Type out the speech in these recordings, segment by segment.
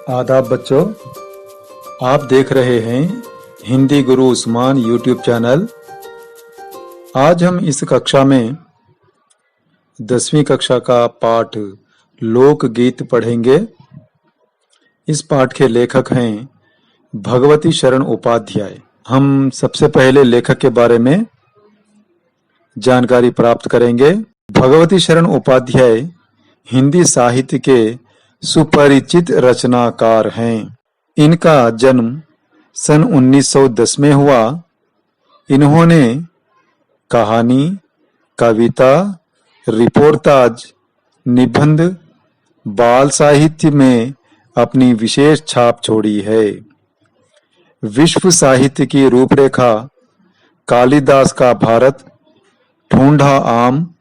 आदाब बच्चों, आप देख रहे हैं हिंदी गुरु उस्मान यूट्यूब चैनल। आज हम इस कक्षा में 10वीं कक्षा का पाठ लोकगीत पढ़ेंगे। इस पाठ के लेखक हैं भगवती शरण उपाध्याय। हम सबसे पहले लेखक के बारे में जानकारी प्राप्त करेंगे। भगवती शरण उपाध्याय हिंदी साहित्य के सुपरिचित रचनाकार हैं। इनका जन्म सन 1910 में हुआ। इन्होंने कहानी, कविता, रिपोर्टाज, निबंध, बाल साहित्य में अपनी विशेष छाप छोड़ी है। विश्व साहित्य की रूपरेखा कालिदास का भारत, ढूंढा आम,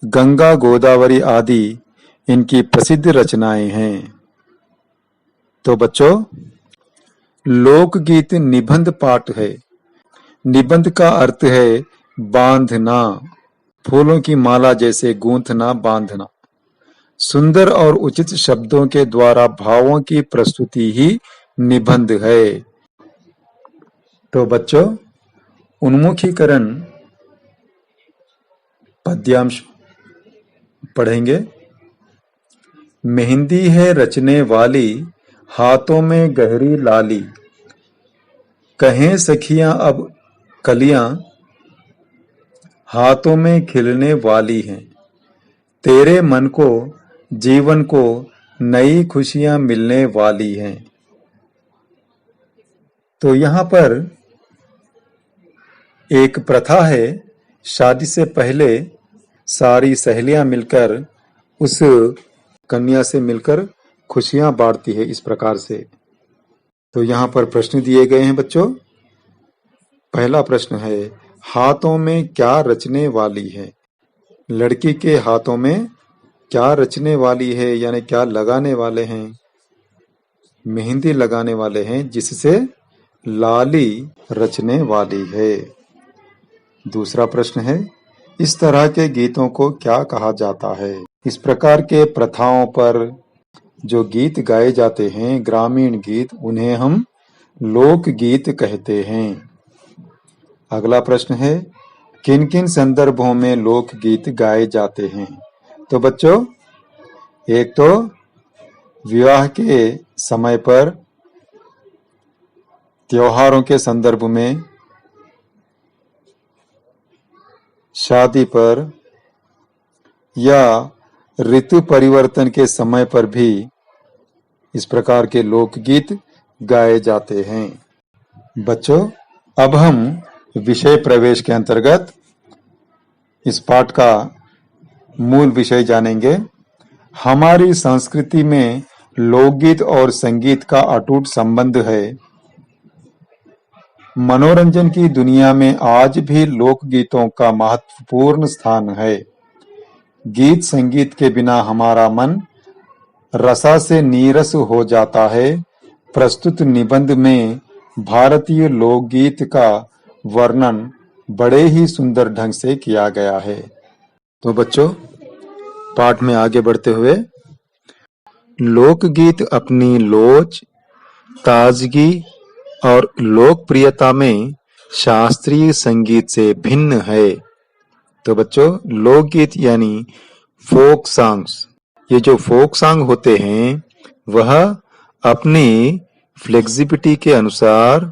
गंगा गोदावरी आदि इनकी प्रसिद्ध रचनाएं हैं। तो बच्चों, लोकगीत निबंध पाठ है। निबंध का अर्थ है बांधना, फूलों की माला जैसे गूंथना, बांधना। सुंदर और उचित शब्दों के द्वारा भावों की प्रस्तुति ही निबंध है। तो बच्चों, उन्मुखीकरण पद्यांश पढ़ेंगे। मेहंदी है रचने वाली, हाथों में गहरी लाली, कहें सखियां अब कलियां, हाथों में खिलने वाली हैं। तेरे मन को, जीवन को नई खुशियां मिलने वाली हैं। तो यहाँ पर एक प्रथा है, शादी से पहले सारी सहेलियां मिलकर उस कन्या से मिलकर खुशियां बांटती है, इस प्रकार से। तो यहाँ पर प्रश्न दिए गए हैं बच्चों। पहला प्रश्न है, हाथों में क्या रचने वाली है? लड़की के हाथों में क्या रचने वाली है, यानी क्या लगाने वाले हैं? मेहंदी लगाने वाले हैं, जिससे लाली रचने वाली है। दूसरा प्रश्न है, इस तरह के गीतों को क्या कहा जाता है? इस प्रकार के प्रथाओं पर जो गीत गाए जाते हैं, ग्रामीण गीत, उन्हें हम लोकगीत कहते हैं। अगला प्रश्न है, किन किन संदर्भों में लोकगीत गाए जाते हैं? तो बच्चों, एक तो विवाह के समय पर, त्योहारों के संदर्भ में, शादी पर, या ऋतु परिवर्तन के समय पर भी इस प्रकार के लोकगीत गाए जाते हैं। बच्चों, अब हम विषय प्रवेश के अंतर्गत इस पाठ का मूल विषय जानेंगे। हमारी संस्कृति में लोकगीत और संगीत का अटूट संबंध है। मनोरंजन की दुनिया में आज भी लोकगीतों का महत्वपूर्ण स्थान है। गीत संगीत के बिना हमारा मन रसा से नीरस हो जाता है। प्रस्तुत निबंध में भारतीय लोकगीत का वर्णन बड़े ही सुंदर ढंग से किया गया है। तो बच्चों, पाठ में आगे बढ़ते हुए, लोकगीत अपनी लोच, ताजगी और लोकप्रियता में शास्त्रीय संगीत से भिन्न है। तो बच्चों, लोकगीत यानी फोक सॉन्ग्स, ये जो फोक सॉन्ग होते हैं वह अपनी फ्लेक्सिबिलिटी के अनुसार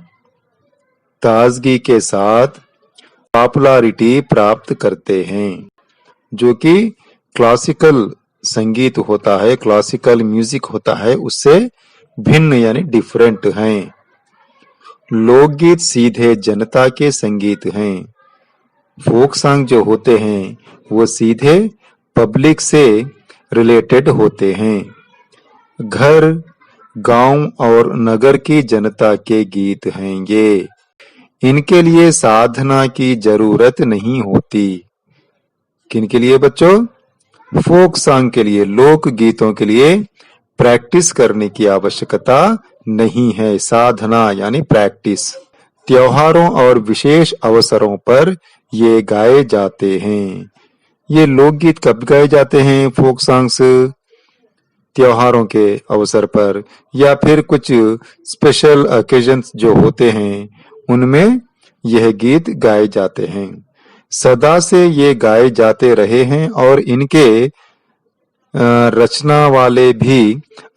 ताजगी के साथ पॉपुलैरिटी प्राप्त करते हैं। जो कि क्लासिकल संगीत होता है, क्लासिकल म्यूजिक होता है, उससे भिन्न यानी डिफरेंट हैं। लोकगीत सीधे जनता के संगीत हैं। फोक सॉन्ग जो होते हैं वो सीधे पब्लिक से रिलेटेड होते हैं। घर, गांव और नगर की जनता के गीत हैं ये। इनके लिए साधना की जरूरत नहीं होती। किनके लिए बच्चों? फोक सॉन्ग के लिए, लोक गीतों के लिए प्रैक्टिस करने की आवश्यकता नहीं है। साधना यानी प्रैक्टिस। त्योहारों और विशेष अवसरों पर ये गाए जाते हैं। ये लोकगीत कब गाए जाते हैं? फोक सॉन्ग्स त्योहारों के अवसर पर या फिर कुछ स्पेशल ओकेजन्स जो होते हैं उनमें यह गीत गाए जाते हैं। सदा से ये गाए जाते रहे हैं और इनके रचना वाले भी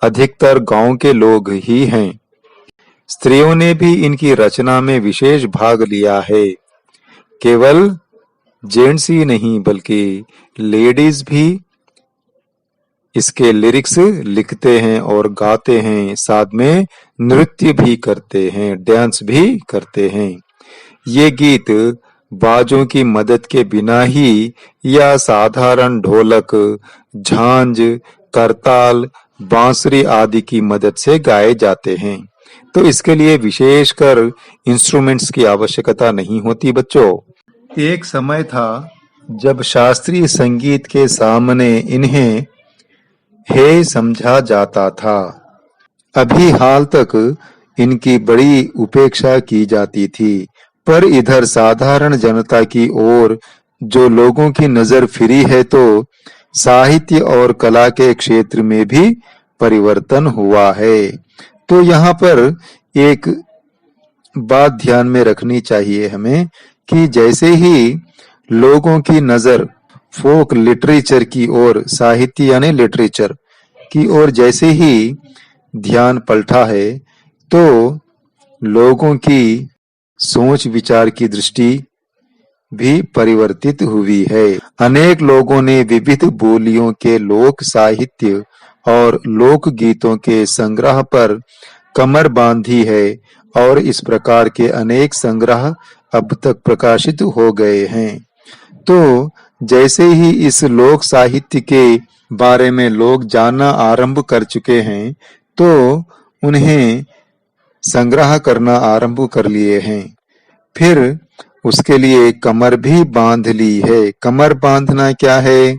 अधिकतर गांव के लोग ही हैं। स्त्रियों ने भी इनकी रचना में विशेष भाग लिया है। केवल जेंट्स ही नहीं बल्कि लेडीज भी इसके लिरिक्स लिखते हैं और गाते हैं, साथ में नृत्य भी करते हैं, डांस भी करते हैं। ये गीत बाजों की मदद के बिना ही या साधारण ढोलक, झांझ, करताल, बांसुरी आदि की मदद से गाए जाते हैं। तो इसके लिए विशेषकर इंस्ट्रूमेंट्स की आवश्यकता नहीं होती बच्चों। एक समय था जब शास्त्रीय संगीत के सामने इन्हें हे समझा जाता था। अभी हाल तक इनकी बड़ी उपेक्षा की जाती थी, पर इधर साधारण जनता की ओर जो लोगों की नजर फिरी है तो साहित्य और कला के क्षेत्र में भी परिवर्तन हुआ है। तो यहाँ पर एक बात ध्यान में रखनी चाहिए हमें कि जैसे ही लोगों की नजर फोक लिटरेचर की ओर, साहित्य यानी लिटरेचर की ओर जैसे ही ध्यान पलटा है तो लोगों की सोच विचार की दृष्टि भी परिवर्तित हुई है। अनेक लोगों ने विविध बोलियों के लोक साहित्य और लोक गीतों के संग्रह पर कमर बांधी है और इस प्रकार के अनेक संग्रह अब तक प्रकाशित हो गए हैं। तो जैसे ही इस लोक साहित्य के बारे में लोग जानना आरंभ कर चुके हैं तो उन्हें संग्रह करना आरंभ कर लिए हैं। फिर उसके लिए कमर भी बांध ली है। कमर बांधना क्या है?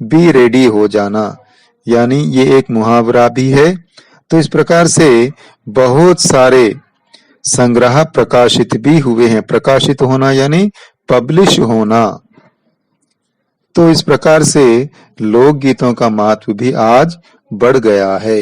बी रेडी हो जाना, यानी ये एक मुहावरा भी है। तो इस प्रकार से बहुत सारे संग्रह प्रकाशित भी हुए हैं। प्रकाशित होना यानी पब्लिश होना। तो इस प्रकार से लोक गीतों का महत्व भी आज बढ़ गया है।